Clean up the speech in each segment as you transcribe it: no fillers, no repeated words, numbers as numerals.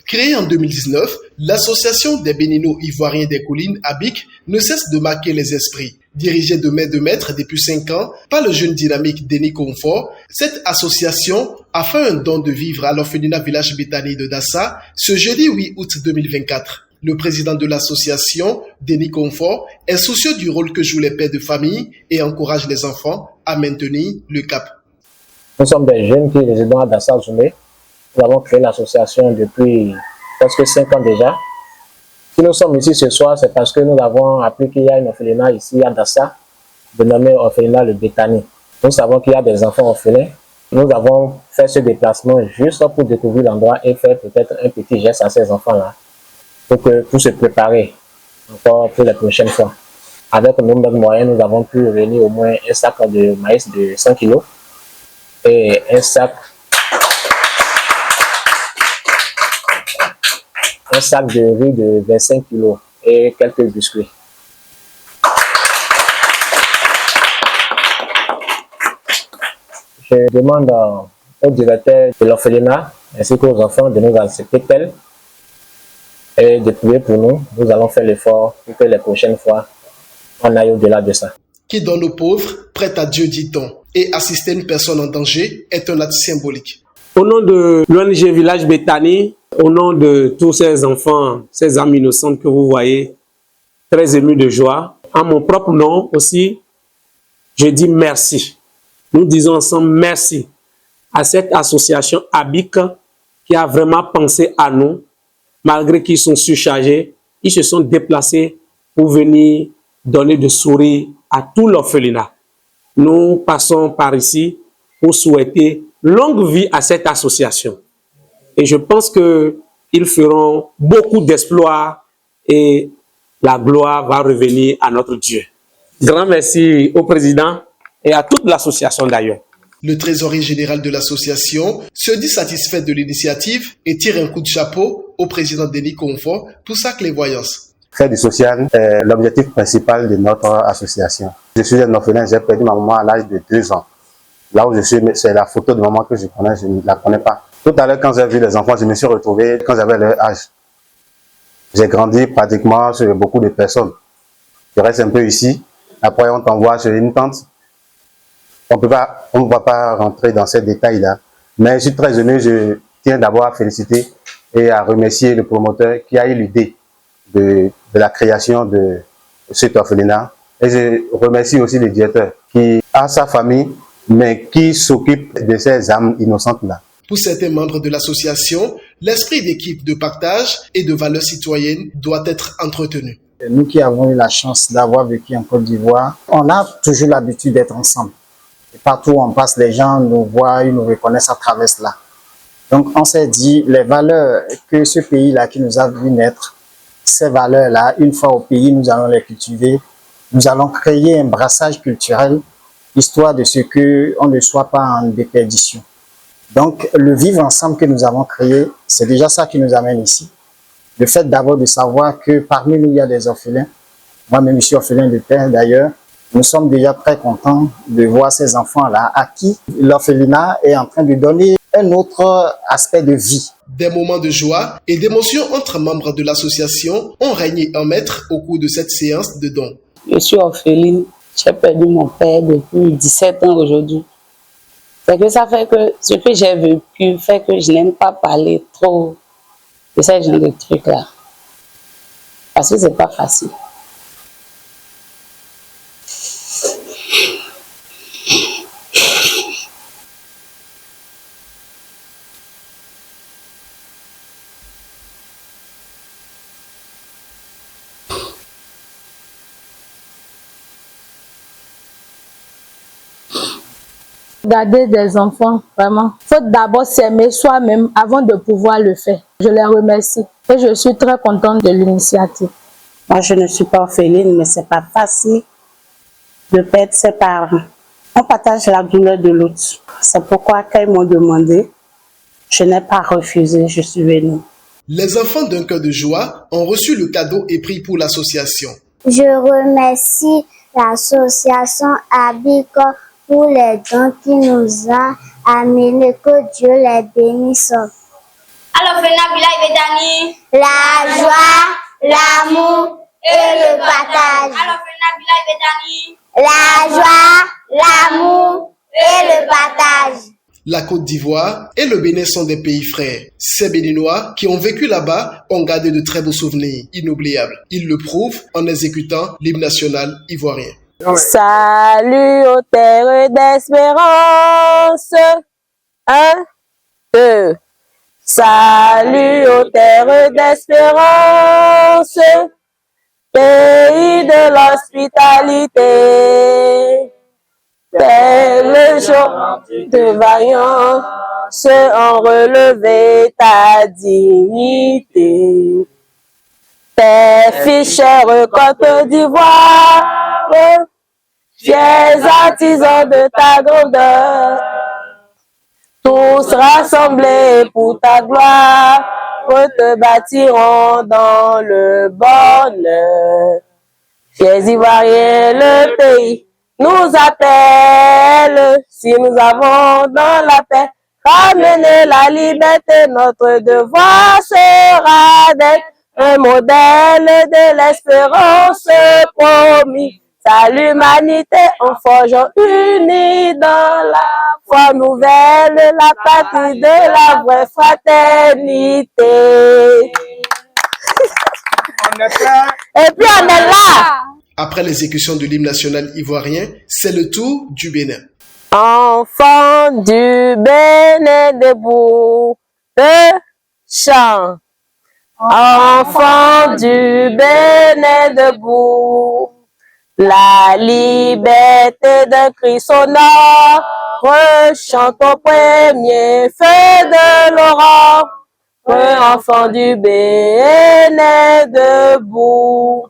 Créée en 2019, l'association des Bénino-Ivoiriens des collines, ABIC, ne cesse de marquer les esprits. Dirigée de main de maître depuis 5 ans par le jeune dynamique Denis Confort, cette association a fait un don de vivre à l'orphelinat village Béthanie de Dassa ce jeudi 8 août 2024. Le président de l'association, Denis Confort, est soucieux du rôle que jouent les pères de famille et encourage les enfants à maintenir le cap. Nous sommes des jeunes qui résident à Dassa-Zoumé. Nous avons créé l'association depuis presque 5 ans déjà. Si nous sommes ici ce soir, c'est parce que nous avons appris qu'il y a une orphelinat ici à Dassa, dénommé orphelinat le Béthanie. Nous savons qu'il y a des enfants orphelins. Nous avons fait ce déplacement juste pour découvrir l'endroit et faire peut-être un petit geste à ces enfants-là, pour se préparer encore pour les prochaines fois. Avec le nombre de moyens, nous avons pu réunir au moins un sac de maïs de 100 kg et un sac de riz de 25 kg et quelques biscuits. Je demande au directeur de l'orphelinat ainsi qu'aux enfants de nous accepter tels et de prier pour nous. Nous allons faire l'effort pour que les prochaines fois, on aille au-delà de ça. Qui donne aux pauvres, prête à Dieu, dit-on, et assister une personne en danger est un acte symbolique. Au nom de l'ONG Village Béthanie, au nom de tous ces enfants, ces âmes innocentes que vous voyez, très émus de joie, en mon propre nom aussi, je dis merci. Nous disons ensemble merci à cette association ABIC qui a vraiment pensé à nous, malgré qu'ils sont surchargés, ils se sont déplacés pour venir donner de sourire à tout l'orphelinat. Nous passons par ici pour souhaiter longue vie à cette association. Et je pense qu'ils feront beaucoup d'exploits et la gloire va revenir à notre Dieu. Grand merci au président et à toute l'association d'ailleurs. Le trésorier général de l'association se dit satisfait de l'initiative et tire un coup de chapeau au président Denis Confort pour sa clairvoyance. Faire du social est l'objectif principal de notre association. Je suis un orphelin, j'ai perdu ma maman à l'âge de 2 ans. Là où je suis, c'est la photo de maman que je connais, je ne la connais pas. Tout à l'heure, quand j'ai vu les enfants, je me suis retrouvé quand j'avais leur âge. J'ai grandi pratiquement sur beaucoup de personnes. Je reste un peu ici. Après, on t'envoie sur une tente. On ne va pas rentrer dans ces détails-là. Mais je suis très heureux. Je tiens d'abord à féliciter et à remercier le promoteur qui a eu l'idée de la création de cet orphelinat. Et je remercie aussi le directeur qui a sa famille, mais qui s'occupe de ces âmes innocentes-là. Pour certains membres de l'association, l'esprit d'équipe, de partage et de valeurs citoyennes doit être entretenu. Nous qui avons eu la chance d'avoir vécu en Côte d'Ivoire, on a toujours l'habitude d'être ensemble. Et partout où on passe, les gens nous voient, ils nous reconnaissent à travers cela. Donc on s'est dit, les valeurs que ce pays-là qui nous a vu naître, ces valeurs-là, une fois au pays, nous allons les cultiver. Nous allons créer un brassage culturel, histoire de ce qu'on ne soit pas en déperdition. Donc, le vivre ensemble que nous avons créé, c'est déjà ça qui nous amène ici. Le fait d'abord de savoir que parmi nous, il y a des orphelins. Moi-même, je suis orphelin de père d'ailleurs. Nous sommes déjà très contents de voir ces enfants-là à qui l'orphelinat est en train de donner un autre aspect de vie. Des moments de joie et d'émotion entre membres de l'association ont régné en maître au cours de cette séance de dons. Je suis orpheline. J'ai perdu mon père depuis 17 ans aujourd'hui. C'est que ça fait que ce que j'ai vécu fait que je n'aime pas parler trop de ce genre de trucs-là. Parce que c'est pas facile. Garder des enfants, vraiment. Il faut d'abord s'aimer soi-même avant de pouvoir le faire. Je les remercie et je suis très contente de l'initiative. Moi, je ne suis pas orpheline, mais c'est pas facile de perdre ses parents. On partage la douleur de l'autre. C'est pourquoi quand ils m'ont demandé, je n'ai pas refusé, je suis venue. Les enfants d'un cœur de joie ont reçu le cadeau et pris pour l'association. Je remercie l'association ABIC pour les dons qu'il nous a amenés. Que Dieu les bénisse. Alors, Village Betani. La joie, l'amour et le partage. Alors, Village Betani. La joie, l'amour et le partage. La Côte d'Ivoire et le Bénin sont des pays frères. Ces Béninois qui ont vécu là-bas ont gardé de très beaux souvenirs inoubliables. Ils le prouvent en exécutant l'hymne national ivoirien. Salut aux terres d'espérance. 1, 2. Salut aux terres d'espérance, pays de l'hospitalité. Tel jour de vaillance ont relevé ta dignité. Tes fichères Côte d'Ivoire, fiers artisans de ta grandeur, tous rassemblés pour ta gloire, te bâtiront dans le bonheur. Fiers Ivoiriens, le pays nous appelle, si nous avons dans la paix ramener la liberté, notre devoir sera d'être un modèle de l'espérance promis. À l'humanité en forgeant unis dans la foi nouvelle, la patrie de la vraie fraternité. Et puis on est là. Après l'exécution de l'hymne national ivoirien, c'est le tour du Bénin. Enfants du Bénin debout, de chant. Enfants du Bénin debout. La liberté d'un cri sonore, rechante au premier feu de l'aurore, enfant du Bénin debout.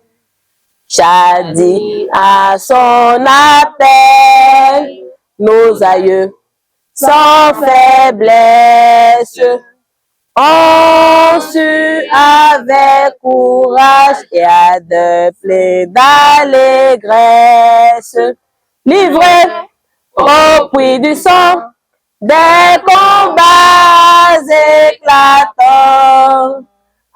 Jadis à son appel, nos aïeux sans faiblesse ont su avec courage et à de plein d'allégresse, livrés au prix du sang, des combats éclatants.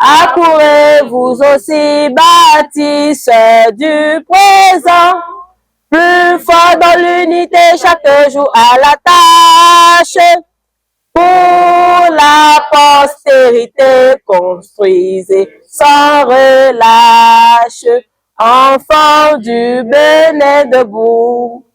Accourez vous aussi, bâtisseurs du présent, plus fort dans l'unité chaque jour à la tâche. Pour la postérité, construisez sans relâche, enfants du Bénin debout.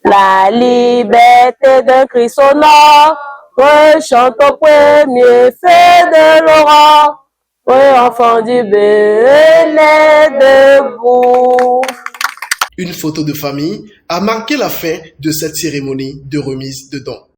La liberté d'un cri sonore, rechante au premier feu de l'aurore, enfants du Bénin debout. Une photo de famille a marqué la fin de cette cérémonie de remise de dons.